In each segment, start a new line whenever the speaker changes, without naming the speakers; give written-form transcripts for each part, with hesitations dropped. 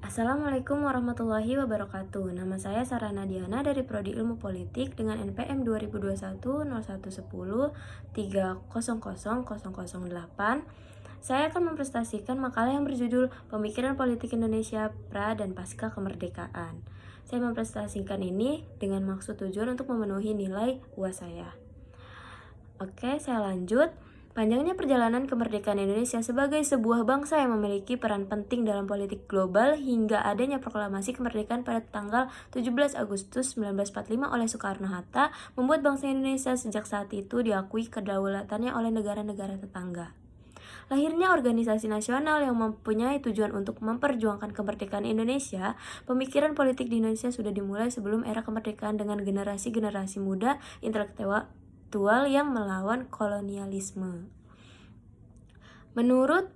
Assalamualaikum warahmatullahi wabarakatuh. Nama saya Sarana Diana dari Prodi Ilmu Politik dengan NPM 2021 0110 3000008. Saya akan mempresentasikan makalah yang berjudul Pemikiran Politik Indonesia Pra dan Pasca Kemerdekaan. Saya mempresentasikan ini dengan maksud tujuan untuk memenuhi nilai UAS saya. Oke, saya lanjut. Panjangnya perjalanan kemerdekaan Indonesia sebagai sebuah bangsa yang memiliki peran penting dalam politik global hingga adanya proklamasi kemerdekaan pada tanggal 17 Agustus 1945 oleh Soekarno-Hatta membuat bangsa Indonesia sejak saat itu diakui kedaulatannya oleh negara-negara tetangga. Lahirnya organisasi nasional yang mempunyai tujuan untuk memperjuangkan kemerdekaan Indonesia, pemikiran politik di Indonesia sudah dimulai sebelum era kemerdekaan dengan generasi-generasi muda intelektual yang melawan kolonialisme. Menurut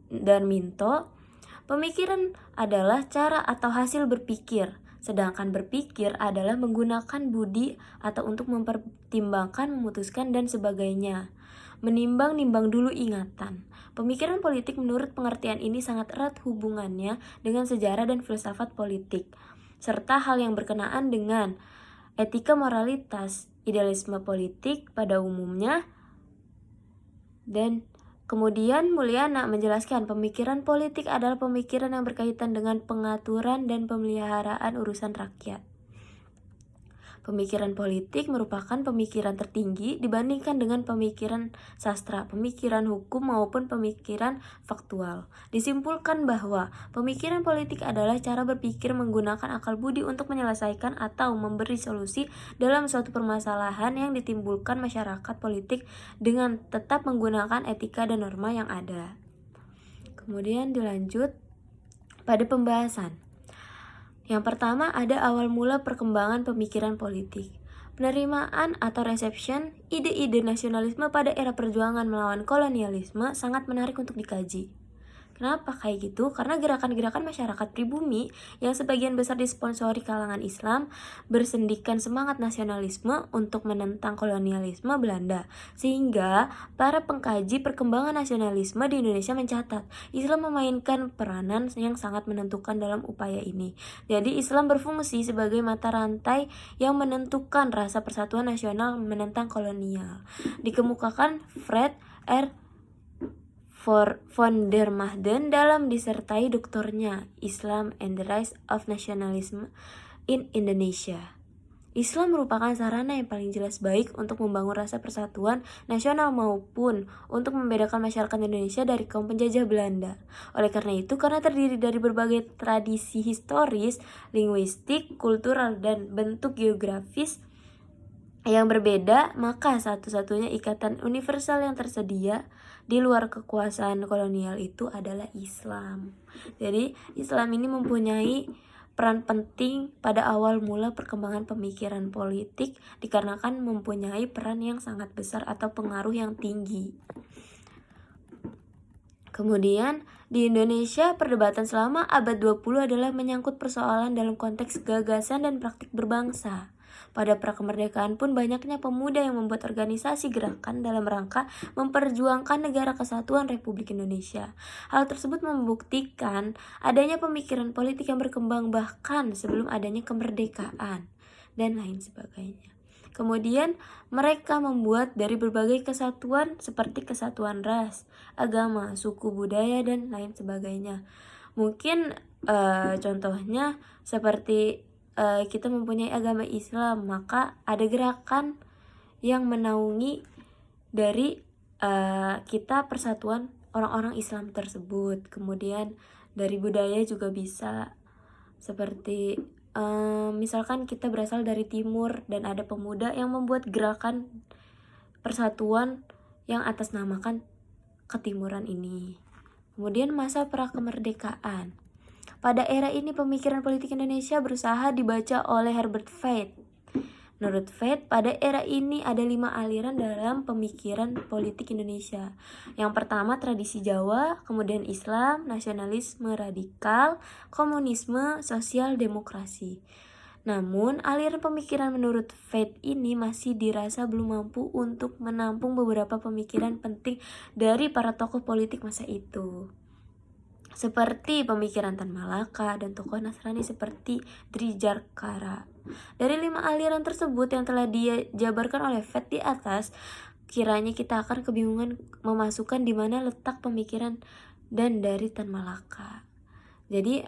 Darminto, pemikiran adalah cara atau hasil berpikir, sedangkan berpikir adalah menggunakan budi atau untuk mempertimbangkan, memutuskan, dan sebagainya. Menimbang-nimbang dulu ingatan. Pemikiran politik menurut pengertian ini sangat erat hubungannya dengan sejarah dan filsafat politik, serta hal yang berkenaan dengan etika moralitas, idealisme politik pada umumnya. Dan kemudian Mulyana menjelaskan pemikiran politik adalah pemikiran yang berkaitan dengan pengaturan dan pemeliharaan urusan rakyat. Pemikiran politik merupakan pemikiran tertinggi dibandingkan dengan pemikiran sastra, pemikiran hukum maupun pemikiran faktual. Disimpulkan bahwa pemikiran politik adalah cara berpikir menggunakan akal budi untuk menyelesaikan atau memberi solusi dalam suatu permasalahan yang ditimbulkan masyarakat politik dengan tetap menggunakan etika dan norma yang ada. Kemudian dilanjut pada pembahasan. Yang pertama ada awal mula perkembangan pemikiran politik. Penerimaan atau reception ide-ide nasionalisme pada era perjuangan melawan kolonialisme sangat menarik untuk dikaji. Kenapa kayak gitu? Karena gerakan-gerakan masyarakat pribumi yang sebagian besar disponsori kalangan Islam bersendikan semangat nasionalisme untuk menentang kolonialisme Belanda. Sehingga para pengkaji perkembangan nasionalisme di Indonesia mencatat Islam memainkan peranan yang sangat menentukan dalam upaya ini. Jadi Islam berfungsi sebagai mata rantai yang menentukan rasa persatuan nasional menentang kolonial. Dikemukakan Fred R. von der Mahden dalam disertai doktornya Islam and the Rise of Nationalism in Indonesia. Islam merupakan sarana yang paling jelas baik untuk membangun rasa persatuan nasional maupun untuk membedakan masyarakat Indonesia dari kaum penjajah Belanda. Oleh karena itu, karena terdiri dari berbagai tradisi historis, linguistik, kultural, dan bentuk geografis yang berbeda, maka satu-satunya ikatan universal yang tersedia di luar kekuasaan kolonial itu adalah Islam. Jadi Islam ini mempunyai peran penting pada awal mula perkembangan pemikiran politik dikarenakan mempunyai peran yang sangat besar atau pengaruh yang tinggi. Kemudian di Indonesia perdebatan selama abad 20 adalah menyangkut persoalan dalam konteks gagasan dan praktik berbangsa. Pada prakemerdekaan pun banyaknya pemuda yang membuat organisasi gerakan dalam rangka memperjuangkan negara kesatuan Republik Indonesia. Hal tersebut membuktikan adanya pemikiran politik yang berkembang bahkan sebelum adanya kemerdekaan dan lain sebagainya. Kemudian mereka membuat dari berbagai kesatuan seperti kesatuan ras, agama, suku, budaya, dan lain sebagainya. Mungkin contohnya seperti kita mempunyai agama Islam, maka ada gerakan yang menaungi dari kita persatuan orang-orang Islam tersebut. Kemudian dari budaya juga bisa seperti misalkan kita berasal dari timur dan ada pemuda yang membuat gerakan persatuan yang atas namakan ketimuran ini. Kemudian masa prakemerdekaan. Pada era ini pemikiran politik Indonesia berusaha dibaca oleh Herbert Feith. Menurut Feith, pada era ini ada 5 aliran dalam pemikiran politik Indonesia. Yang pertama tradisi Jawa, kemudian Islam, nasionalisme radikal, komunisme, sosial demokrasi. Namun, aliran pemikiran menurut Feith ini masih dirasa belum mampu untuk menampung beberapa pemikiran penting dari para tokoh politik masa itu. seperti pemikiran Tan Malaka dan tokoh Nasrani seperti Drijarkara. Dari 5 aliran tersebut yang telah dijabarkan oleh Fett di atas, kiranya kita akan kebingungan memasukkan di mana letak pemikiran dan dari Tan Malaka. Jadi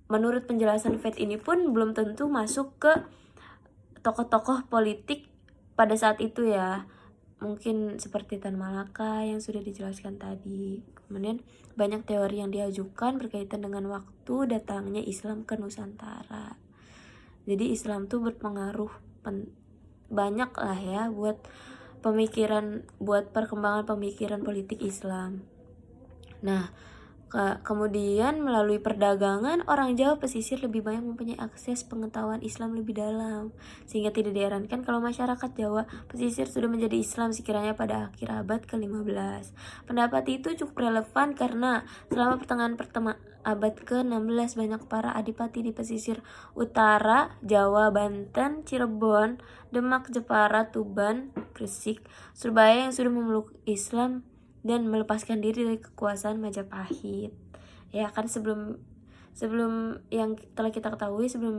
menurut penjelasan Fett ini pun belum tentu masuk ke tokoh-tokoh politik pada saat itu ya. Mungkin seperti Tan Malaka yang sudah dijelaskan tadi. Kemudian banyak teori yang diajukan berkaitan dengan waktu datangnya Islam ke Nusantara. Jadi Islam tuh berpengaruh banyak lah ya buat perkembangan pemikiran politik Islam. Nah, kemudian melalui perdagangan, orang Jawa pesisir lebih banyak mempunyai akses pengetahuan Islam lebih dalam, sehingga tidak diherankan kalau masyarakat Jawa pesisir sudah menjadi Islam sekiranya pada akhir abad ke-15. Pendapat itu cukup relevan karena selama pertengahan abad ke-16 banyak para adipati di pesisir utara Jawa, Banten, Cirebon, Demak, Jepara, Tuban, Gresik, Surabaya yang sudah memeluk Islam dan melepaskan diri dari kekuasaan Majapahit. Ya kan sebelum yang telah kita ketahui, sebelum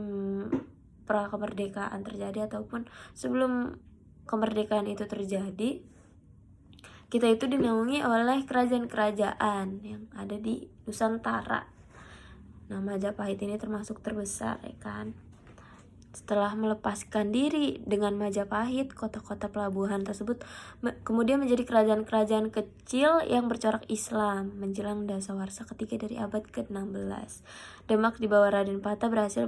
pra kemerdekaan terjadi ataupun sebelum kemerdekaan itu terjadi, kita itu dinaungi oleh kerajaan-kerajaan yang ada di Nusantara. Nah, Majapahit ini termasuk terbesar ya kan. Setelah melepaskan diri dengan Majapahit, kota-kota pelabuhan tersebut kemudian menjadi kerajaan-kerajaan kecil yang bercorak Islam menjelang dasawarsa ketiga dari abad ke-16. Demak di bawah Raden Patah berhasil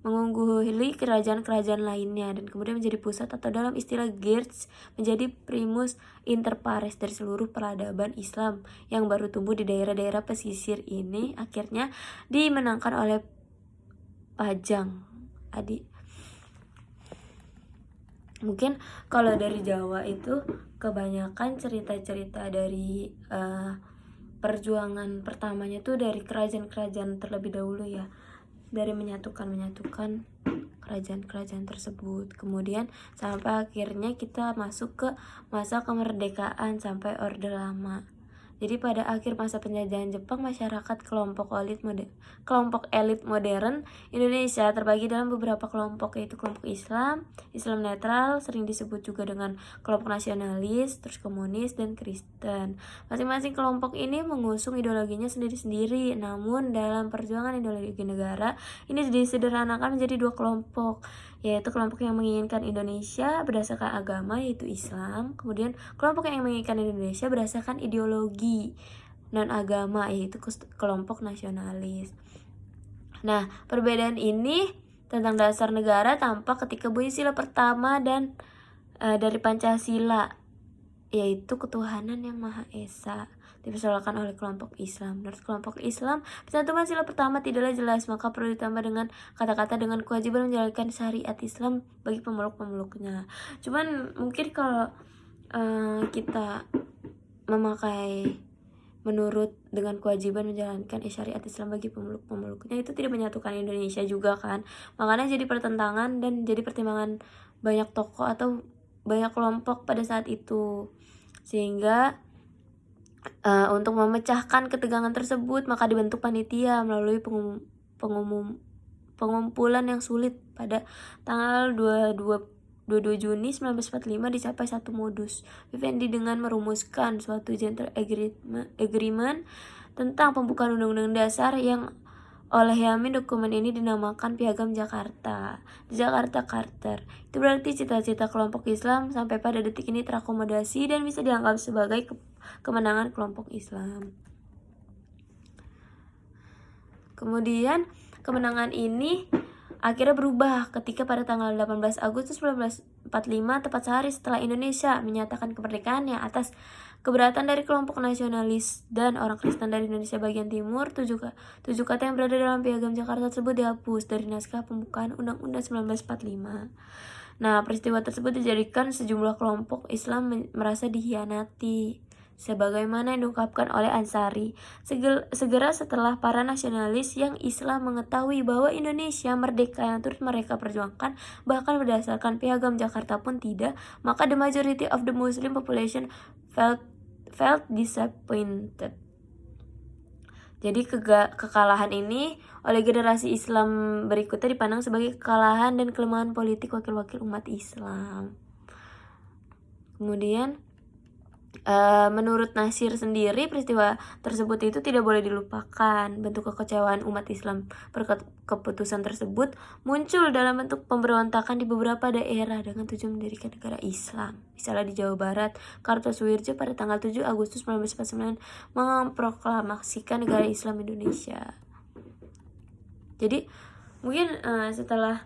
mengungguli kerajaan-kerajaan lainnya dan kemudian menjadi pusat atau dalam istilah Geertz menjadi primus inter pares dari seluruh peradaban Islam yang baru tumbuh di daerah-daerah pesisir ini akhirnya dimenangkan oleh Pajang. Mungkin kalau dari Jawa itu kebanyakan cerita-cerita dari perjuangan pertamanya tuh dari kerajaan-kerajaan terlebih dahulu ya, dari menyatukan kerajaan-kerajaan tersebut, kemudian sampai akhirnya kita masuk ke masa kemerdekaan sampai Orde Lama. Jadi pada akhir masa penjajahan Jepang, masyarakat kelompok elit modern Indonesia terbagi dalam beberapa kelompok, yaitu kelompok Islam, Islam netral, sering disebut juga dengan kelompok nasionalis, terus komunis, dan Kristen. Masing-masing kelompok ini mengusung ideologinya sendiri-sendiri, namun dalam perjuangan ideologi negara, ini disederhanakan menjadi 2 kelompok, yaitu kelompok yang menginginkan Indonesia berdasarkan agama yaitu Islam, kemudian kelompok yang menginginkan Indonesia berdasarkan ideologi non agama yaitu kelompok nasionalis. Nah, perbedaan ini tentang dasar negara tampak ketika bunyi sila pertama dan dari Pancasila, yaitu ketuhanan yang Maha Esa, dipersoalkan oleh kelompok Islam. Menurut kelompok Islam, pencantuman sila pertama tidaklah jelas, maka perlu ditambah dengan kata-kata dengan kewajiban menjalankan syariat Islam bagi pemeluk-pemeluknya. Cuman mungkin kalau kita memakai menurut dengan kewajiban menjalankan syariat Islam bagi pemeluk-pemeluknya, itu tidak menyatukan Indonesia juga kan. Makanya jadi pertentangan dan jadi pertimbangan banyak tokoh atau banyak kelompok pada saat itu. Sehingga untuk memecahkan ketegangan tersebut, maka dibentuk panitia melalui pengumpulan yang sulit. Pada tanggal 22 Juni 1945 dicapai satu modus vivendi dengan merumuskan suatu gentleman agreement tentang pembukaan Undang-Undang Dasar yang oleh Yamin dokumen ini dinamakan Piagam Jakarta. Jakarta Charter. Itu berarti cita-cita kelompok Islam sampai pada detik ini terakomodasi dan bisa dianggap sebagai kemenangan kelompok Islam. Kemudian kemenangan ini akhirnya berubah ketika pada tanggal 18 Agustus 1945, tepat sehari setelah Indonesia menyatakan kemerdekaannya atas keberatan dari kelompok nasionalis dan orang Kristen dari Indonesia bagian timur, 7 kata yang berada dalam Piagam Jakarta tersebut dihapus dari naskah pembukaan Undang-Undang 1945. Nah, peristiwa tersebut dijadikan sejumlah kelompok Islam merasa dihianati, sebagaimana yang diungkapkan oleh Ansari. Segera setelah para nasionalis yang Islam mengetahui bahwa Indonesia merdeka yang turut mereka perjuangkan, bahkan berdasarkan Piagam Jakarta pun tidak, maka the majority of the Muslim population felt disappointed. Jadi kekalahan ini oleh generasi Islam berikutnya dipandang sebagai kekalahan dan kelemahan politik wakil-wakil umat Islam. Kemudian menurut Nasir sendiri, peristiwa tersebut itu tidak boleh dilupakan. Bentuk kekecewaan umat Islam keputusan tersebut muncul dalam bentuk pemberontakan di beberapa daerah dengan tujuan mendirikan negara Islam. Misalnya di Jawa Barat, Kartosuwirjo pada tanggal 7 Agustus 1949 memproklamasikan negara Islam Indonesia. Jadi mungkin setelah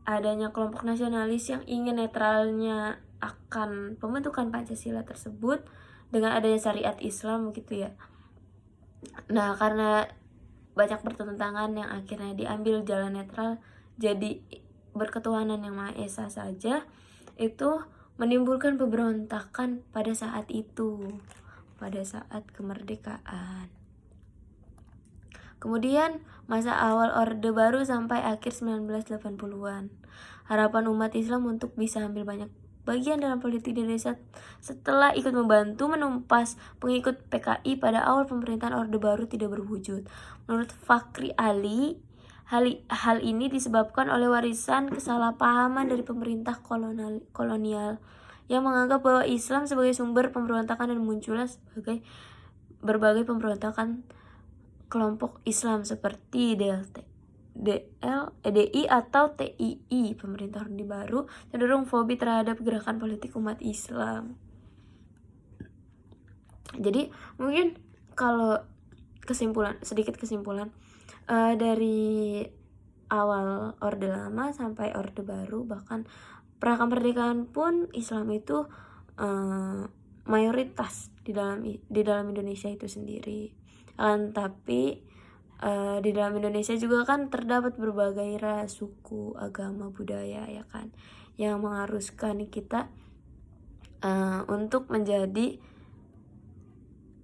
adanya kelompok nasionalis yang ingin netralnya akan pembentukan Pancasila tersebut dengan adanya syariat Islam gitu ya. Nah, karena banyak pertentangan yang akhirnya diambil jalan netral jadi berketuhanan yang Maha Esa saja, itu menimbulkan pemberontakan pada saat itu, pada saat kemerdekaan. Kemudian masa awal Orde Baru sampai akhir 1980-an. Harapan umat Islam untuk bisa ambil banyak bagian dalam politik di Indonesia setelah ikut membantu menumpas pengikut PKI pada awal pemerintahan Orde Baru tidak berwujud. Menurut Fakri Ali, hal ini disebabkan oleh warisan kesalahpahaman dari pemerintah kolonial yang menganggap bahwa Islam sebagai sumber pemberontakan dan munculnya sebagai berbagai pemberontakan kelompok Islam seperti DI atau TII. Pemerintah Orde Baru cenderung fobi terhadap gerakan politik umat Islam. Jadi mungkin kalau sedikit kesimpulan dari awal Orde Lama sampai Orde Baru, bahkan pra kemerdekaan pun Islam itu mayoritas di dalam Indonesia itu sendiri. Tapi di dalam Indonesia juga kan terdapat berbagai ras, suku, agama, budaya ya kan, yang mengharuskan kita untuk menjadi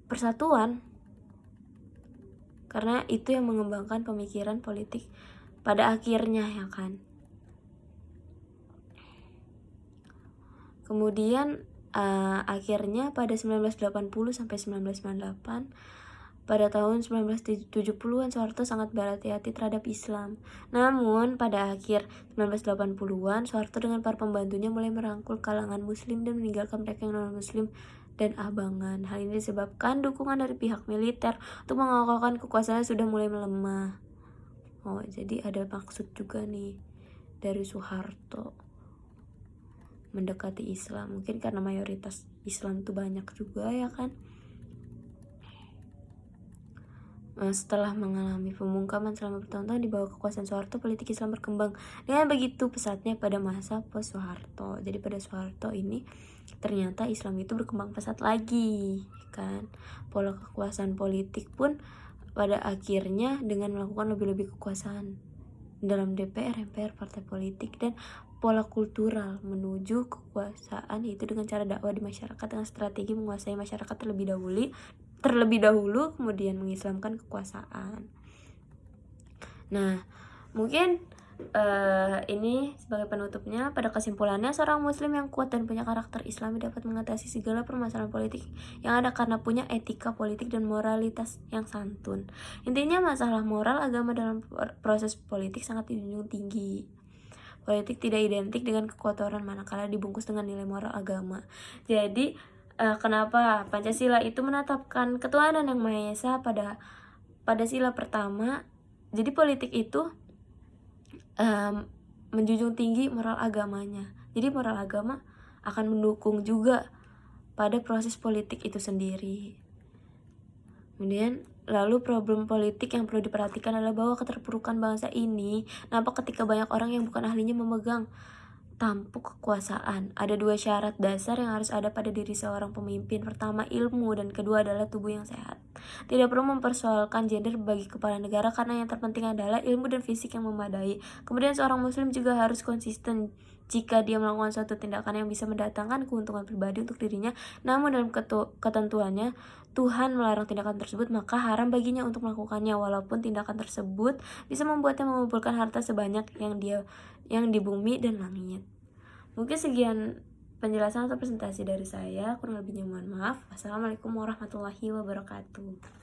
persatuan, karena itu yang mengembangkan pemikiran politik pada akhirnya ya kan. Kemudian akhirnya pada 1980 sampai 1998, pada tahun 1970-an Soeharto sangat berhati-hati terhadap Islam. Namun pada akhir 1980-an Soeharto dengan para pembantunya mulai merangkul kalangan muslim dan meninggalkan mereka yang non-muslim dan abangan. Hal ini disebabkan dukungan dari pihak militer untuk mengokohkan kekuasaannya sudah mulai melemah. Jadi ada maksud juga nih dari Soeharto mendekati Islam, mungkin karena mayoritas Islam tuh banyak juga ya kan. Setelah mengalami pembungkaman selama bertahun-tahun di bawah kekuasaan Soeharto, politik Islam berkembang dengan begitu pesatnya pada masa post Soeharto. Jadi pada Soeharto ini ternyata Islam itu berkembang pesat lagi kan. Pola kekuasaan politik pun pada akhirnya dengan melakukan lebih-lebih kekuasaan dalam DPR, MPR, partai politik, dan pola kultural menuju kekuasaan, yaitu dengan cara dakwah di masyarakat dengan strategi menguasai masyarakat terlebih dahulu kemudian mengislamkan kekuasaan. Nah, mungkin ini sebagai penutupnya. Pada kesimpulannya, seorang muslim yang kuat dan punya karakter Islami dapat mengatasi segala permasalahan politik yang ada karena punya etika politik dan moralitas yang santun. Intinya masalah moral agama dalam proses politik sangat dijunjung tinggi. Politik tidak identik dengan kekotoran manakala dibungkus dengan nilai moral agama. Jadi kenapa Pancasila itu menetapkan ketuhanan yang Maha Esa pada sila pertama. Jadi politik itu menjunjung tinggi moral agamanya. Jadi moral agama akan mendukung juga pada proses politik itu sendiri. Kemudian lalu problem politik yang perlu diperhatikan adalah bahwa keterpurukan bangsa ini nampak ketika banyak orang yang bukan ahlinya memegang tampuk kekuasaan. Ada dua syarat dasar yang harus ada pada diri seorang pemimpin. Pertama, ilmu, dan kedua adalah tubuh yang sehat. Tidak perlu mempersoalkan gender bagi kepala negara karena yang terpenting adalah ilmu dan fisik yang memadai. Kemudian seorang muslim juga harus konsisten jika dia melakukan suatu tindakan yang bisa mendatangkan keuntungan pribadi untuk dirinya, namun dalam ketentuannya Tuhan melarang tindakan tersebut, maka haram baginya untuk melakukannya, walaupun tindakan tersebut bisa membuatnya mengumpulkan harta sebanyak yang di bumi dan langit. Mungkin sekian penjelasan atau presentasi dari saya, kurang lebihnya mohon maaf. Wassalamualaikum warahmatullahi wabarakatuh.